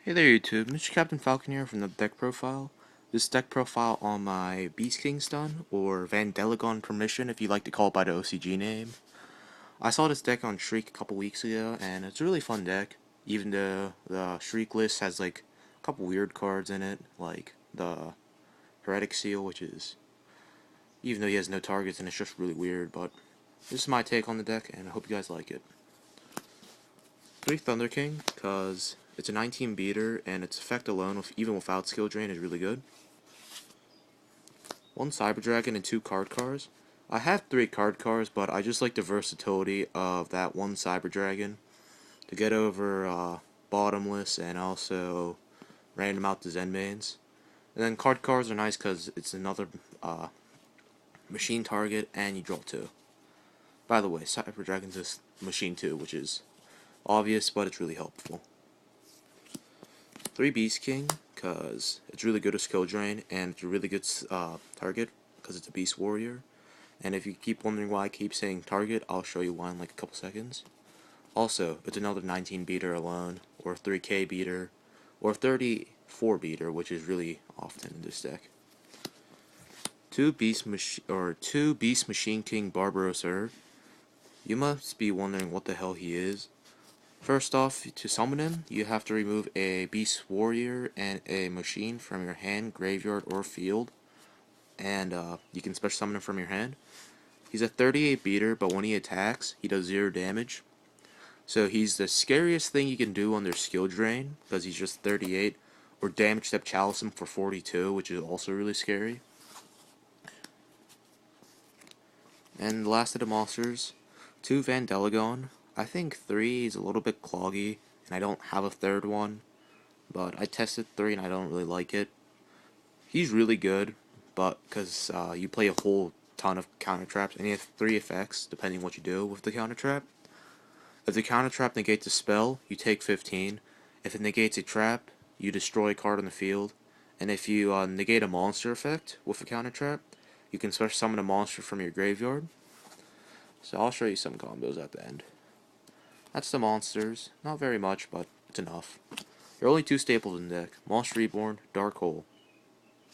Hey there YouTube, Mr. Captain Falcon here from the deck profile. This deck profile on my Beast King's done, or Vandelagon Permission if you like to call it by the OCG name. I saw this deck on Shriek a couple weeks ago, and it's a really fun deck, even though the Shriek list has like a couple weird cards in it, like the Heretic Seal, which is, even though he has no targets and it's just really weird, but this is my take on the deck, and I hope you guys like it. 3 Thunder King, because it's a 19 beater, and its effect alone, even without skill drain, is really good. 1 Cyber Dragon and 2 cardcars. I have 3 cardcars, but I just like the versatility of that 1 Cyber Dragon to get over bottomless and also random out the Zen mains. And then cardcars are nice because it's another machine target and you draw 2. By the way, Cyber Dragon's is machine 2, which is obvious, but it's really helpful. 3 Beast King, because it's really good at skill drain, and it's a really good target, because it's a Beast Warrior. And if you keep wondering why I keep saying target, I'll show you why in like a couple seconds. Also, it's another 19 beater alone, or 3k beater, or 34 beater, which is really often in this deck. 2 Beast Machine King Barbarossa. You must be wondering what the hell he is. First off, to summon him, you have to remove a Beast Warrior and a Machine from your hand, graveyard, or field. And you can special summon him from your hand. He's a 38 beater, but when he attacks, he does 0 damage. So he's the scariest thing you can do under skill drain, because he's just 38. Or damage step chalice him for 42, which is also really scary. And the last of the monsters, 2 Vandelagon. I think 3 is a little bit cloggy, and I don't have a third one, but I tested 3 and I don't really like it. He's really good, but because you play a whole ton of counter traps, and he has 3 effects depending what you do with the counter trap. If the counter trap negates a spell, you take 15. If it negates a trap, you destroy a card on the field. And if you negate a monster effect with a counter trap, you can special summon a monster from your graveyard. So I'll show you some combos at the end. That's the monsters. Not very much, but it's enough. There are only 2 staples in the deck. Monster Reborn, Dark Hole.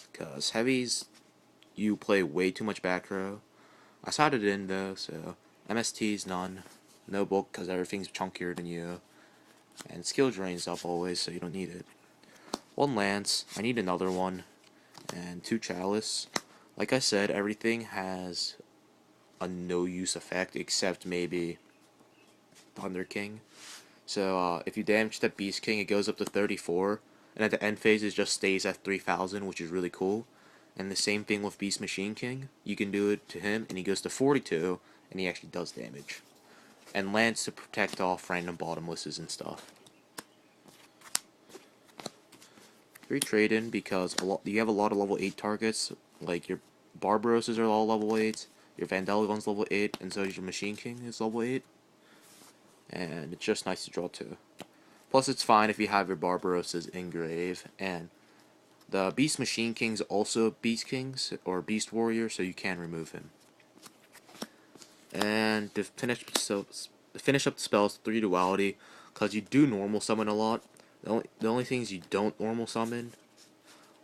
Because heavies, you play way too much back row. I sided in though, so MST's none. No bulk because everything's chunkier than you. And skill drains up always, so you don't need it. 1 Lance, I need another one. And 2 Chalice. Like I said, everything has a no use effect except maybe Thunder King. So if you damage that Beast King, it goes up to 34, and at the end phase it just stays at 3000, which is really cool. And the same thing with Beast Machine King. You can do it to him, and he goes to 42, and he actually does damage. And Lance to protect off random bottomlesses and stuff. 3 trade-in, because you have a lot of level 8 targets, like your Barbarossas are all level 8, your Vandelagon's level 8, and so is your Machine King is level 8. And it's just nice to draw 2. Plus it's fine if you have your Barbarossas in grave, and the Beast Machine King's also Beast Kings, or Beast Warrior, so you can remove him. And to finish up the spells, 3 Duality, because you do normal summon a lot. The only things you don't normal summon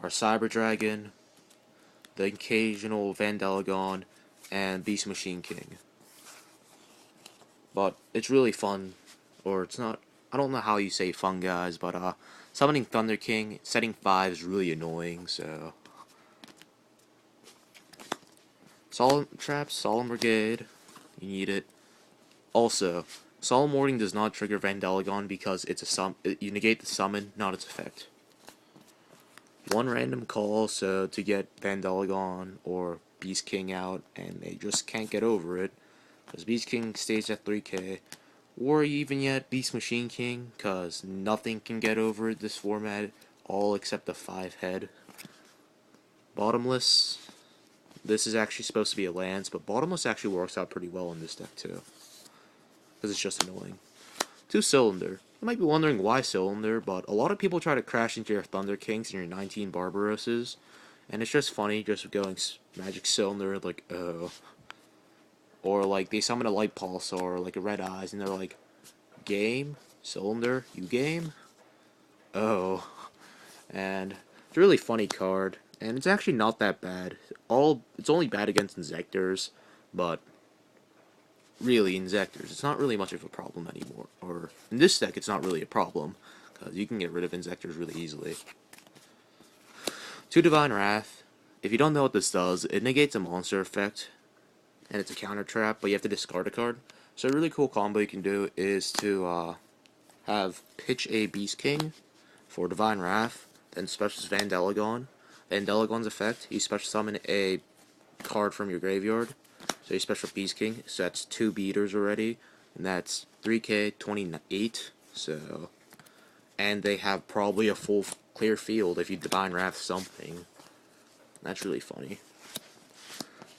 are Cyber Dragon, the occasional Vandelagon, and Beast Machine King. But it's really fun, or it's not, I don't know how you say fun, guys, but summoning Thunder King, setting 5 is really annoying, so. Solemn Traps, Solemn Brigade, you need it. Also, Solemn Warding does not trigger Vandelagon because it's you negate the summon, not its effect. 1 random call, so to get Vandelagon or Beast King out, and they just can't get over it. Because Beast King stays at 3k, or even yet Beast Machine King, because nothing can get over this format, all except the 5 head. Bottomless, this is actually supposed to be a Lance, but Bottomless actually works out pretty well in this deck too, because it's just annoying. 2 Cylinder, you might be wondering why Cylinder, but a lot of people try to crash into your Thunder Kings and your 19 Barbarossas, and it's just funny just going Magic Cylinder, like, oh. Or like they summon a Light Pulsar or like a Red Eyes, and they're like, game? Cylinder? You game? Oh, and it's a really funny card, and it's actually not that bad. It's only bad against Inzectors, but really Inzectors, it's not really much of a problem anymore. Or in this deck, it's not really a problem because you can get rid of Inzectors really easily. 2 Divine Wrath. If you don't know what this does, it negates a monster effect, and it's a counter trap, but you have to discard a card. So a really cool combo you can do is to have pitch a Beast King for Divine Wrath, then special Vandelagon. Vandelagon's effect, you special summon a card from your graveyard. So you special Beast King, so that's 2 beaters already, and that's 3k 28. So, and they have probably a full clear field if you Divine Wrath something. That's really funny.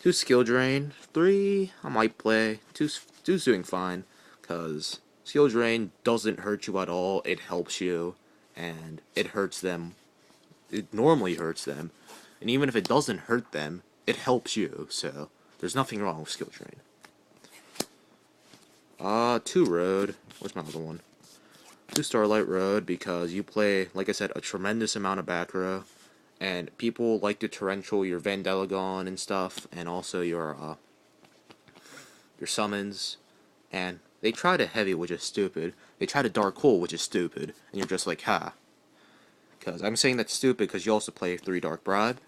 2 skill drain, 3 I might play. 2's doing fine, cause skill drain doesn't hurt you at all. It helps you, and it hurts them. It normally hurts them, and even if it doesn't hurt them, it helps you. So there's nothing wrong with skill drain. 2 road. Where's my other one? 2 Starlight Road, because you play, like I said, a tremendous amount of back row, and people like to torrential your Vandelagon and stuff, and also your summons, and they try to heavy, which is stupid. They try to Dark Hole, which is stupid, and you're just like, ha. Because I'm saying that's stupid because you also play 3 Dark Bribe,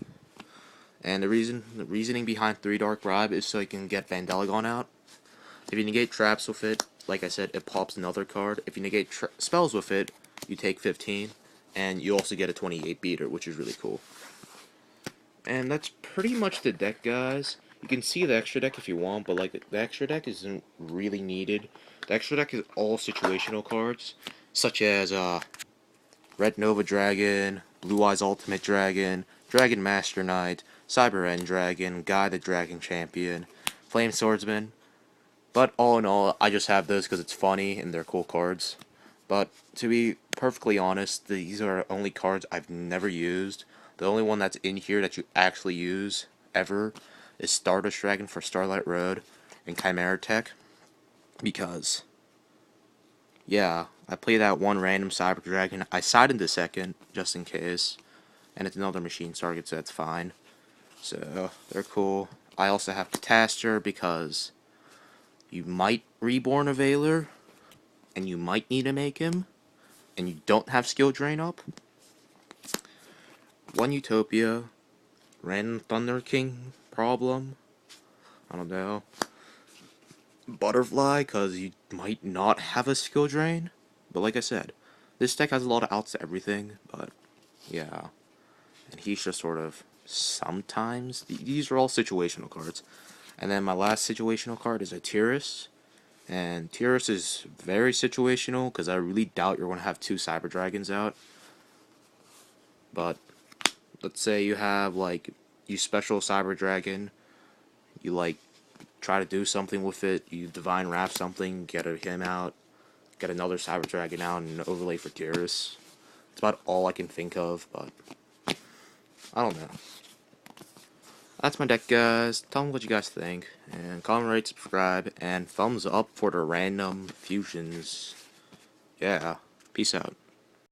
and the reasoning behind 3 Dark Bribe is so you can get Vandelagon out. If you negate traps with it, like I said, it pops another card. If you negate spells with it, you take 15, and you also get a 28 beater, which is really cool. And that's pretty much the deck, guys. You can see the extra deck if you want, but like the extra deck isn't really needed. The extra deck is all situational cards, such as Red Nova Dragon, Blue Eyes Ultimate Dragon, Dragon Master Knight, Cyber End Dragon, Guy the Dragon Champion, Flame Swordsman. But all in all, I just have those because it's funny and they're cool cards. But to be perfectly honest, these are only cards I've never used. The only one that's in here that you actually use ever is Stardust Dragon for Starlight Road and Chimera Tech. Because, yeah, I play that one random Cyber Dragon. I side into second, just in case. And it's another machine target, so that's fine. So, they're cool. I also have Catastor because you might reborn a Veiler, and you might need to make him, and you don't have skill drain up. 1 Utopia, random Thunder King problem, I don't know. Butterfly, because you might not have a skill drain, but like I said, this deck has a lot of outs to everything, but yeah, and he's just sort of sometimes, these are all situational cards. And then my last situational card is a Tyrus. And Tyrus is very situational because I really doubt you're going to have 2 Cyber Dragons out. But let's say you have, like, you special Cyber Dragon. You, like, try to do something with it. You Divine Wrath something, get him out. Get another Cyber Dragon out and an overlay for Tyrus. It's about all I can think of, but I don't know. That's my deck, guys. Tell me what you guys think. And comment, rate, subscribe, and thumbs up for the random fusions. Yeah. Peace out.